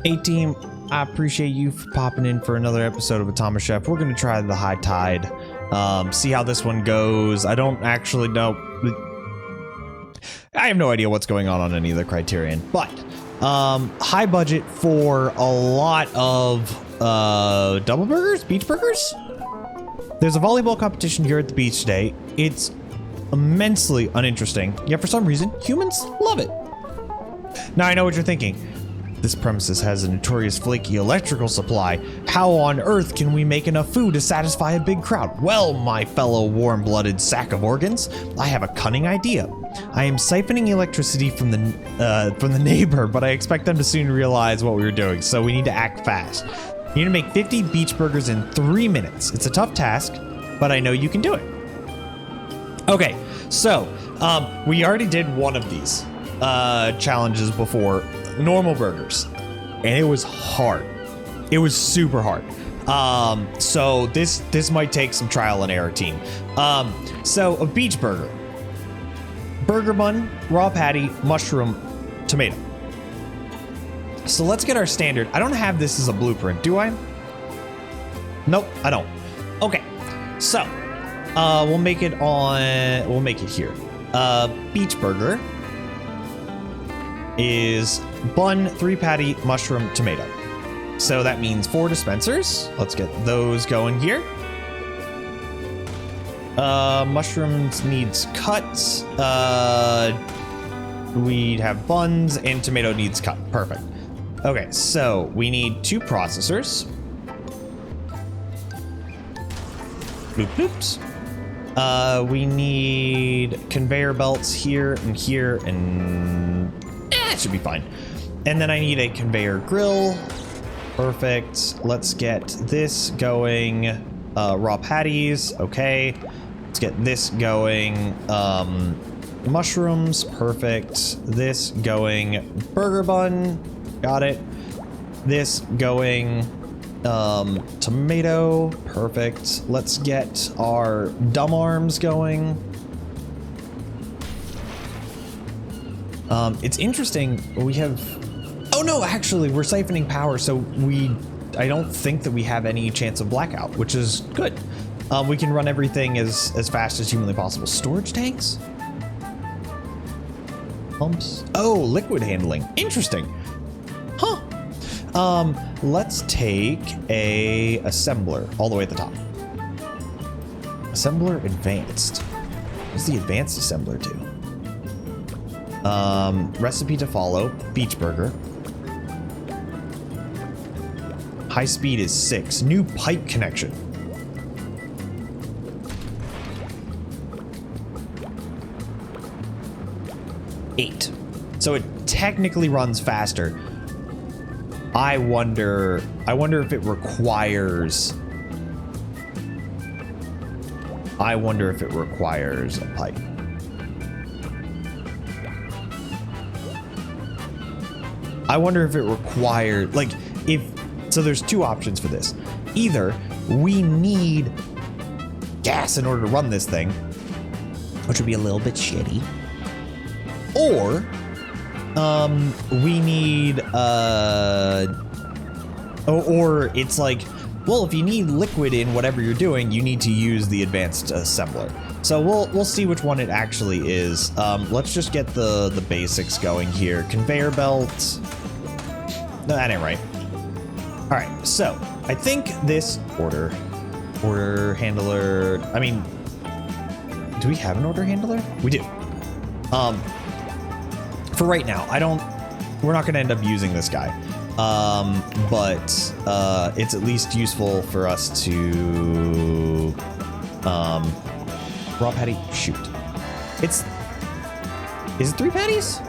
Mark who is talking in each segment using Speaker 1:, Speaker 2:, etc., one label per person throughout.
Speaker 1: Hey team, I appreciate you for popping in for another episode of Automachef. We're going to try the High Tide, see how this one goes. I don't actually know. I have no idea what's going on any of the criterion, but high budget for a lot of double burgers, beach burgers. There's a volleyball competition here at the beach today. It's immensely uninteresting, yet for some reason humans love it. Now I know what you're thinking. This premises has a notorious flaky electrical supply. How on earth can we make enough food to satisfy a big crowd? Well, my fellow warm-blooded sack of organs, I have a cunning idea. I am siphoning electricity from the neighbor, but I expect them to soon realize what we were doing, so we need to act fast. You need to make 50 beach burgers in 3 minutes. It's a tough task, but I know you can do it. Okay, so we already did one of these challenges before. Normal burgers, and it was hard. It was super hard. So this might take some trial and error, team. So a beach burger bun, raw patty, mushroom, tomato. So let's get our standard. I don't have this as a blueprint, do I? Nope, I don't. Okay, so we'll make it here. Beach burger is bun, 3 patty, mushroom, tomato. So that means 4 dispensers. Let's get those going here. Mushrooms needs cuts. We'd have buns and tomato needs cut. Perfect. Okay, so we need 2 processors. Bloop bloops. We need conveyor belts here and here, and it should be fine. And then I need a conveyor grill. Perfect. Let's get this going. Raw patties. Okay. Let's get this going. Mushrooms. Perfect. This going. Burger bun. Got it. This going. Tomato. Perfect. Let's get our dumb arms going. It's interesting. We have. Oh no, actually, we're siphoning power, so I don't think that we have any chance of blackout, which is good. We can run everything as fast as humanly possible. Storage tanks? Pumps? Oh, liquid handling. Interesting. Huh. Let's take a assembler all the way at the top. Assembler advanced. What's the advanced assembler do? Recipe to follow. Beach burger. High speed is 6. New pipe connection. 8. So it technically runs faster. I wonder if it requires. I wonder if it requires a pipe. I wonder if it required, like, so there's 2 options for this. Either we need gas in order to run this thing, which would be a little bit shitty, or we need, or it's like, well, if you need liquid in whatever you're doing, you need to use the advanced assembler. So we'll see which one it actually is. Let's just get the basics going here. Conveyor belt. No, that ain't right. All right, so I think this order handler. I mean, do we have an order handler? We do. For right now, we're not going to end up using this guy. But it's at least useful for us to raw patty. Shoot, is it 3 patties?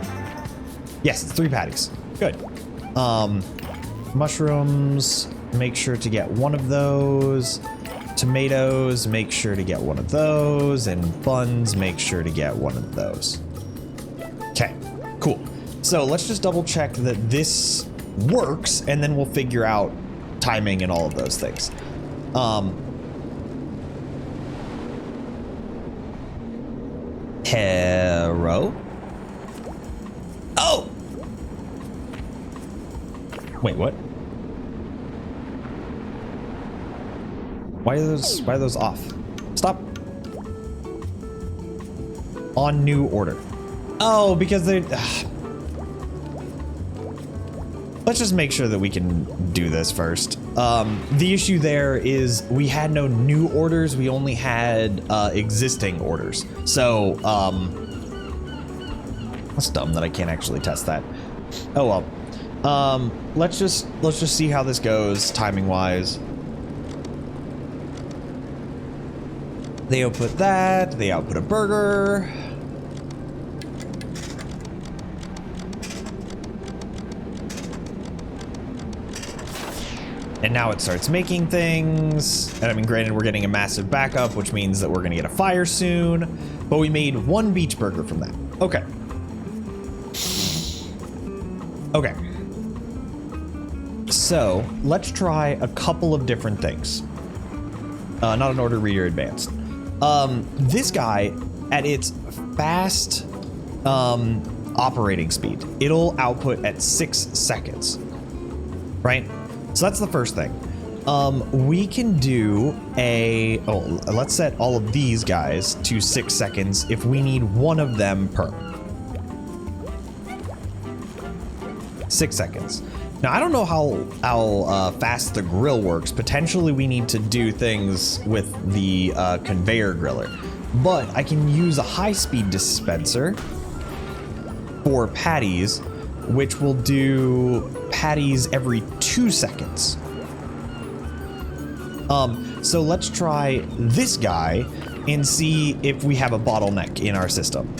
Speaker 1: Yes, it's 3 patties. Good. Mushrooms, make sure to get 1 of those. Tomatoes, make sure to get 1 of those. And buns, make sure to get 1 of those. Okay, cool. So let's just double check that this works, and then we'll figure out timing and all of those things. Hero. Oh! Wait, what? Why are those off? Stop. On new order. Oh, because they're... Let's just make sure that we can do this first. The issue there is we had no new orders. We only had existing orders. So, that's dumb that I can't actually test that. Oh well. Let's just see how this goes timing wise. They output that. They output a burger. And now it starts making things. And I mean, granted, we're getting a massive backup, which means that we're going to get a fire soon. But we made one beach burger from that. Okay. Okay. So let's try a couple of different things. Not in order, reader advanced. This guy, at its fast operating speed, it'll output at 6 seconds. Right? So that's the first thing. We can do a... Oh, let's set all of these guys to 6 seconds if we need one of them per. 6 seconds. Now, I don't know how fast the grill works. Potentially, we need to do things with the conveyor griller. But I can use a high-speed dispenser for patties, which will do patties every 2 seconds. So let's try this guy and see if we have a bottleneck in our system.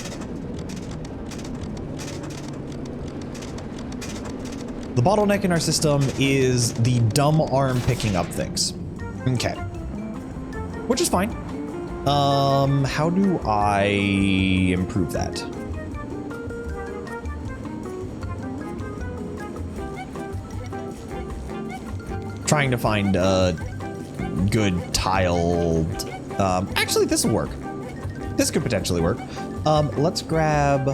Speaker 1: The bottleneck in our system is the dumb arm picking up things. Okay. Which is fine. How do I improve that? Trying to find a good tiled... actually, this will work. This could potentially work. Let's grab...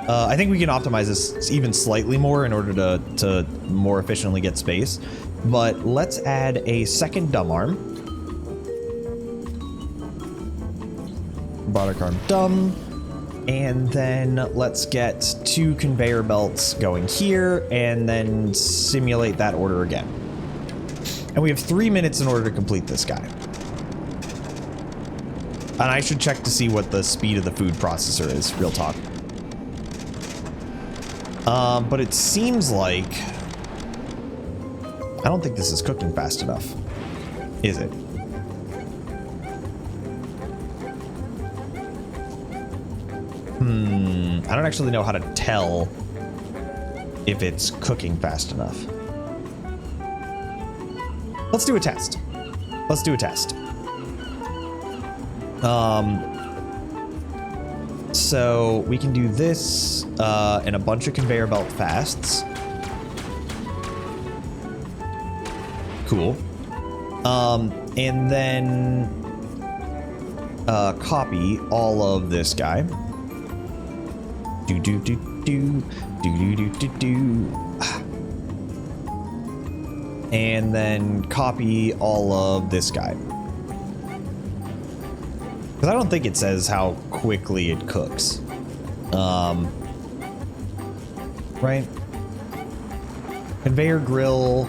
Speaker 1: I think we can optimize this even slightly more in order to more efficiently get space. But let's add a second dumb arm. Robotic arm dumb. And then let's get 2 conveyor belts going here and then simulate that order again. And we have 3 minutes in order to complete this guy. And I should check to see what the speed of the food processor is, real talk. But it seems like... I don't think this is cooking fast enough. Is it? I don't actually know how to tell if it's cooking fast enough. Let's do a test. Let's do a test. So we can do this and a bunch of conveyor belt fasts. Cool. And then copy all of this guy. Do do do do do do do do. And then copy all of this guy. Because I don't think it says how quickly it cooks. Right? Conveyor grill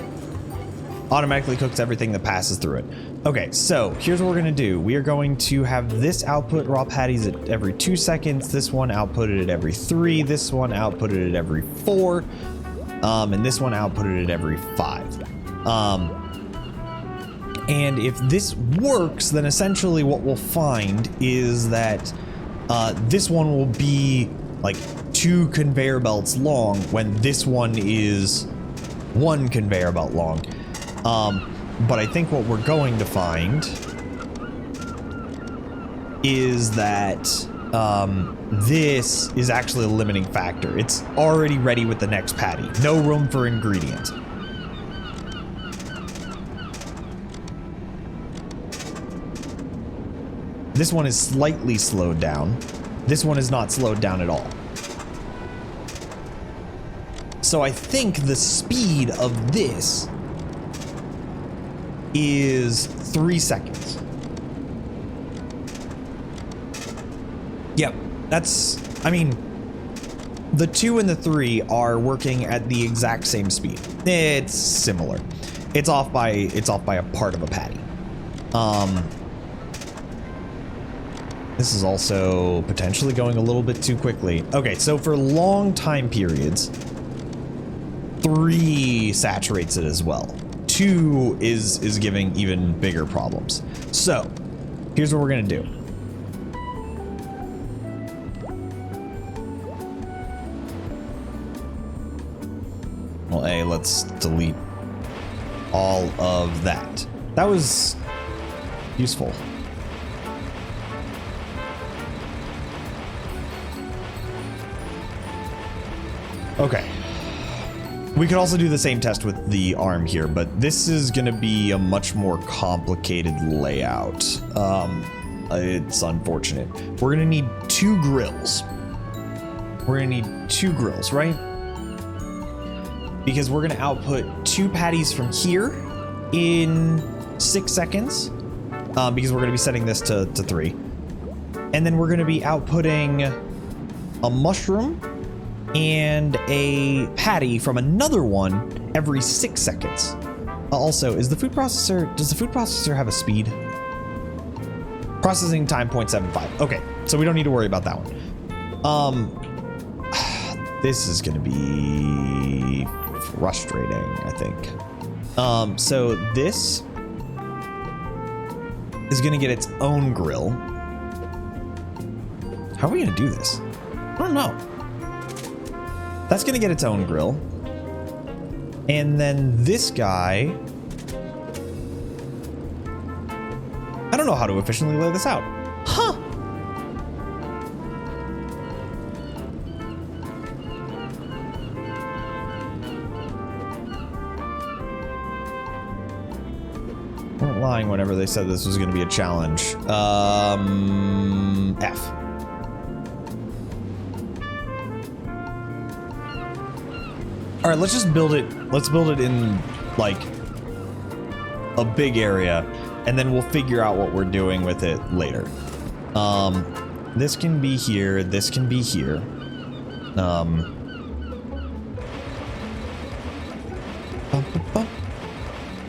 Speaker 1: automatically cooks everything that passes through it. Okay, so here's what we're going to do. We are going to have this output raw patties at every 2 seconds. This one outputted at every 3. This one outputted at every 4. And this one outputted at every 5. And if this works, then essentially what we'll find is that this one will be like 2 conveyor belts long when this one is 1 conveyor belt long. But I think what we're going to find is that this is actually a limiting factor. It's already ready with the next patty. No room for ingredient. This one is slightly slowed down. This one is not slowed down at all. So I think the speed of this is 3 seconds. Yep, that's, I mean, the 2 and the 3 are working at the exact same speed. It's similar. It's off by a part of a patty. This is also potentially going a little bit too quickly. Okay, so for long time periods, 3 saturates it as well. 2 is giving even bigger problems. So here's what we're gonna do. Well, let's delete all of that. That was useful. Okay. We could also do the same test with the arm here, but this is going to be a much more complicated layout. It's unfortunate. We're going to need 2 grills. We're going to need 2 grills, right? Because we're going to output 2 patties from here in 6 seconds, because we're going to be setting this to 3. And then we're going to be outputting a mushroom and a patty from another one every 6 seconds. Also, does the food processor have a speed? Processing time 0.75. Okay, so we don't need to worry about that one. This is gonna be frustrating, I think. So this is gonna get its own grill. How are we gonna do this? I don't know. That's gonna get its own grill. And then this guy, I don't know how to efficiently lay this out. Huh. Weren't lying whenever they said this was gonna be a challenge. F. All right, let's just build it. Let's build it in like a big area, and then we'll figure out what we're doing with it later. This can be here. This can be here.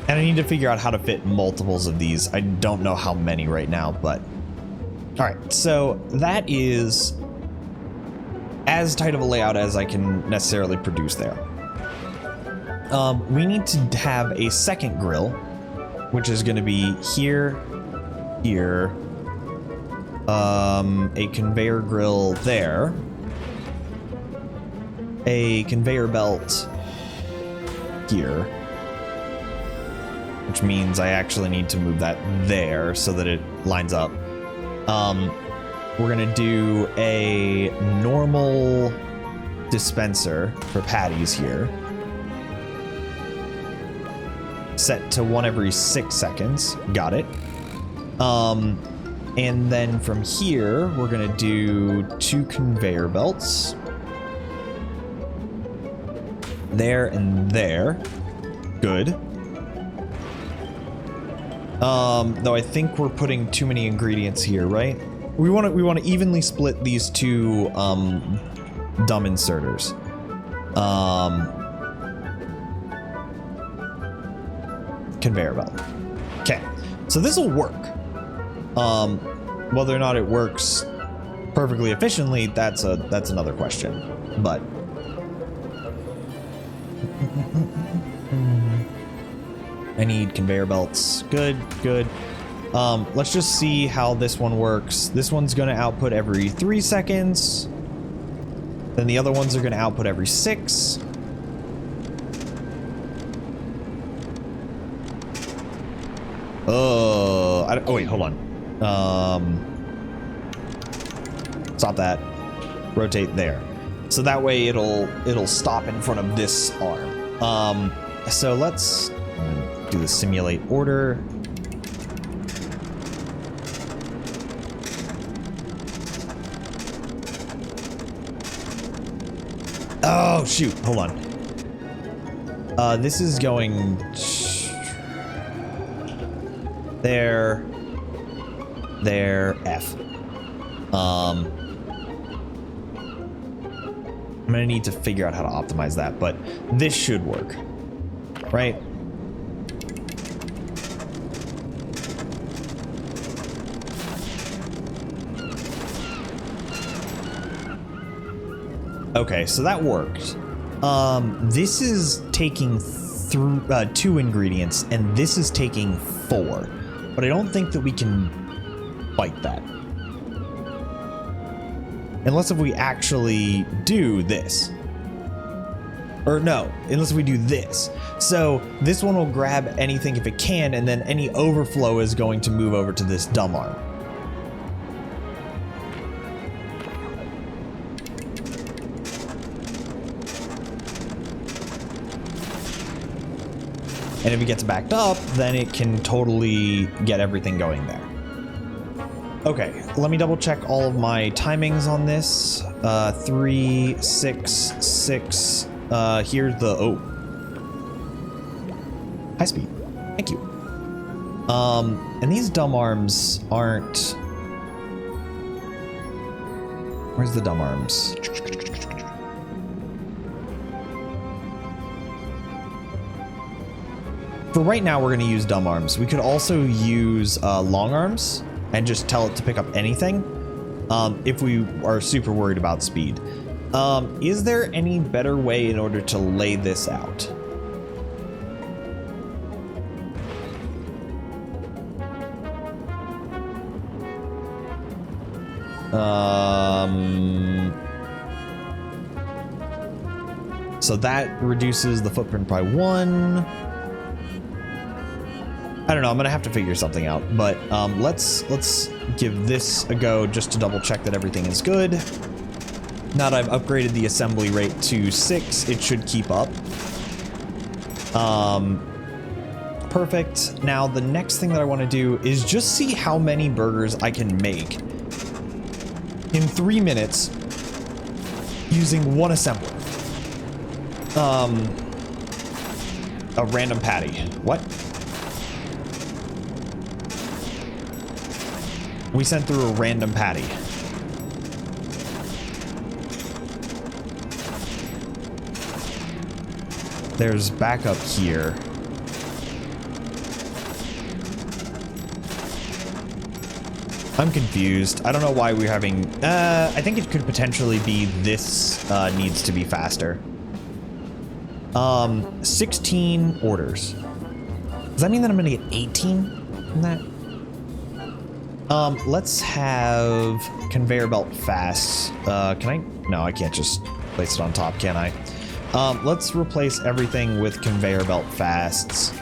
Speaker 1: And I need to figure out how to fit multiples of these. I don't know how many right now, but all right. So that is as tight of a layout as I can necessarily produce there. We need to have a second grill, which is going to be here, here, a conveyor grill there, a conveyor belt here, which means I actually need to move that there so that it lines up. We're going to do a normal dispenser for patties here, set to 1 every 6 seconds. Got it. And then from here, we're gonna do 2 conveyor belts. There and there. Good. Though I think we're putting too many ingredients here, right? We want to evenly split these 2 dumb inserters. Conveyor belt. Okay, so this will work. Whether or not it works perfectly efficiently, that's another question. But I need conveyor belts. Good, good. Let's just see how this one works. This one's going to output every 3 seconds. Then the other ones are going to output every 6. Oh, wait, hold on. Stop that. Rotate there. So that way it'll stop in front of this arm. So let's do the simulate order. Oh, shoot. Hold on. This is going there, F. I'm gonna need to figure out how to optimize that, but this should work, right? Okay, so that worked. This is taking through 2 ingredients, and this is taking 4. But I don't think that we can fight that. Unless if we actually do this. Or no, unless we do this. So this one will grab anything if it can, and then any overflow is going to move over to this dumb arm. And if it gets backed up, then it can totally get everything going there. Okay, let me double check all of my timings on this. 3, 6, 6. Here's the, oh. High speed, thank you. And these dumb arms aren't, where's the dumb arms? For right now, we're going to use dumb arms. We could also use long arms and just tell it to pick up anything if we are super worried about speed. Is there any better way in order to lay this out? So that reduces the footprint by 1. I don't know, I'm gonna have to figure something out, but let's give this a go just to double check that everything is good. Now that I've upgraded the assembly rate to 6, it should keep up. Perfect. Now the next thing that I want to do is just see how many burgers I can make in 3 minutes using one assembler. A random patty. What? We sent through a random patty. There's backup here. I'm confused. I don't know why we're having... I think it could potentially be this needs to be faster. 16 orders. Does that mean that I'm going to get 18 from that? Let's have conveyor belt fast. Can I? No, I can't just place it on top, can I? Let's replace everything with conveyor belt fasts.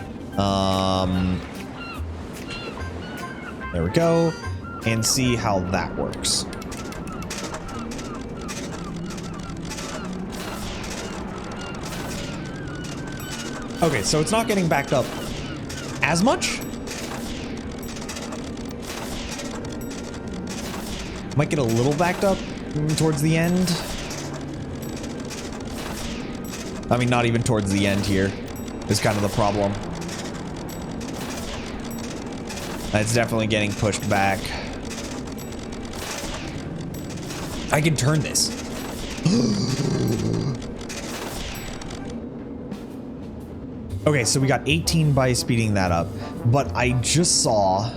Speaker 1: There we go. And see how that works. Okay, so it's not getting backed up as much. Might get a little backed up towards the end. I mean, not even towards the end here is kind of the problem. It's definitely getting pushed back. I can turn this. Okay, so we got 18 by speeding that up, but I just saw...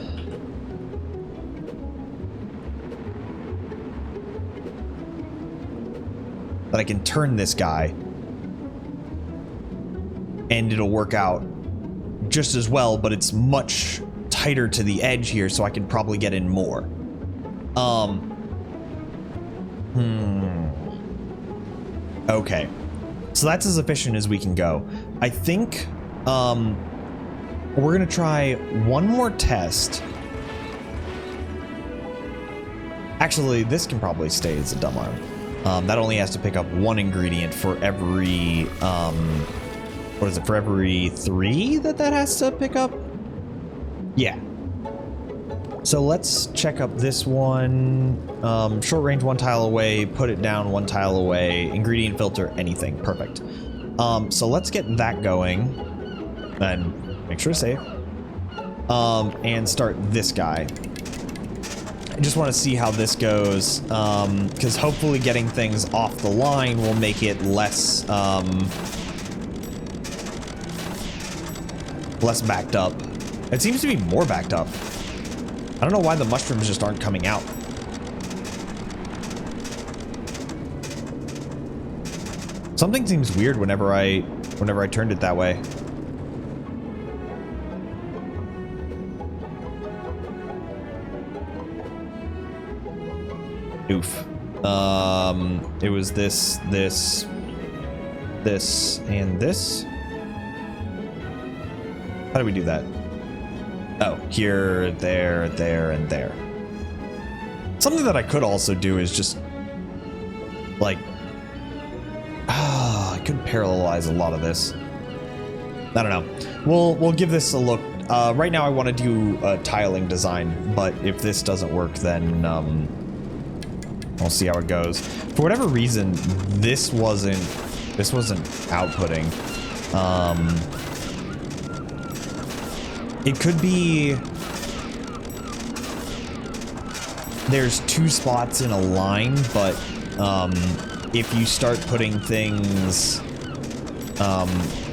Speaker 1: that I can turn this guy and it'll work out just as well, but it's much tighter to the edge here, so I can probably get in more. Okay, so that's as efficient as we can go. I think we're gonna try one more test. Actually, this can probably stay as a dumb arm. That only has to pick up 1 ingredient for every, what is it, for every 3 that has to pick up? Yeah. So let's check up this one. Short range 1 tile away, put it down 1 tile away, ingredient filter, anything. Perfect. So let's get that going and make sure to save. And start this guy. I just want to see how this goes, because hopefully getting things off the line will make it less less backed up. It seems to be more backed up. I don't know why the mushrooms just aren't coming out. Something seems weird whenever I turned it that way. Oof. It was this, and this. How do we do that? Oh, here, there, and there. Something that I could also do is just, like, I could parallelize a lot of this. I don't know. We'll give this a look. Right now I want to do a tiling design, but if this doesn't work, then we'll see how it goes. For whatever reason, this wasn't outputting. It could be there's two spots in a line, but if you start putting things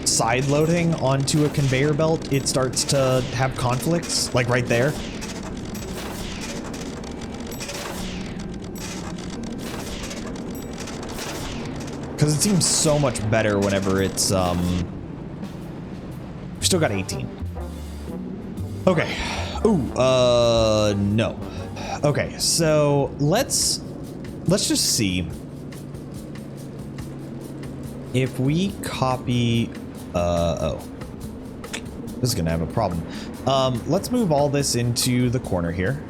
Speaker 1: side loading onto a conveyor belt, it starts to have conflicts, like right there. Because it seems so much better whenever it's we still got 18. Okay. Ooh, no. Okay, so let's just see if we copy, oh, this is gonna have a problem. Let's move all this into the corner here.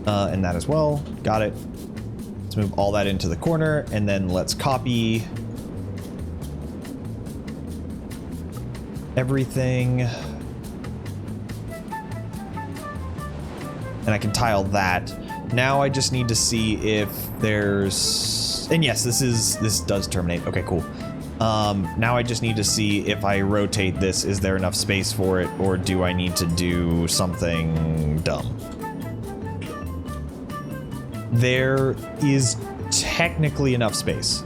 Speaker 1: And that as well, got it. Let's move all that into the corner, and then let's copy everything. And I can tile that. Now I just need to see if there's, and yes, this does terminate. Okay, cool. Now I just need to see if I rotate this, is there enough space for it, or do I need to do something dumb? There is technically enough space.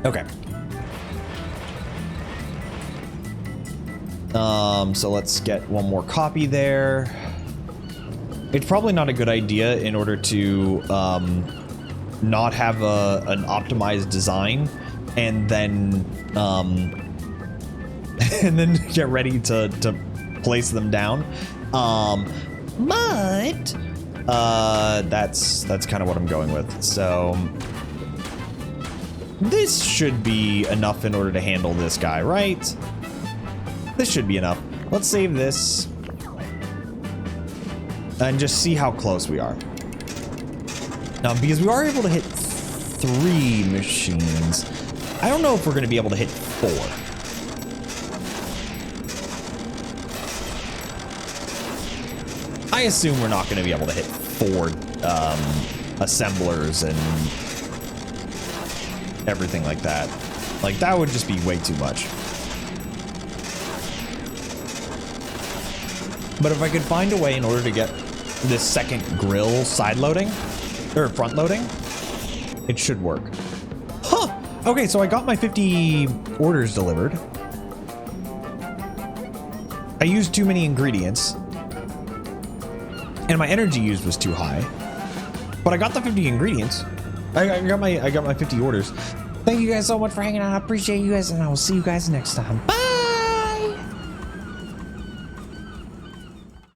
Speaker 1: Okay. So let's get one more copy there. It's probably not a good idea in order to not have an optimized design and then and then get ready to place them down. But that's kind of what I'm going with. So this should be enough in order to handle this guy, right? This should be enough. Let's save this and just see how close we are. Because we are able to hit 3 machines. I don't know if we're going to be able to hit 4. I assume we're not going to be able to hit 4 assemblers and everything like that. Like, that would just be way too much. But if I could find a way in order to get this second grill side loading, or front loading, it should work. Huh! Okay, so I got my 50 orders delivered. I used too many ingredients. And my energy used was too high. But I got the 50 ingredients. I got my 50 orders. Thank you guys so much for hanging out. I appreciate you guys, and I will see you guys next time. Bye!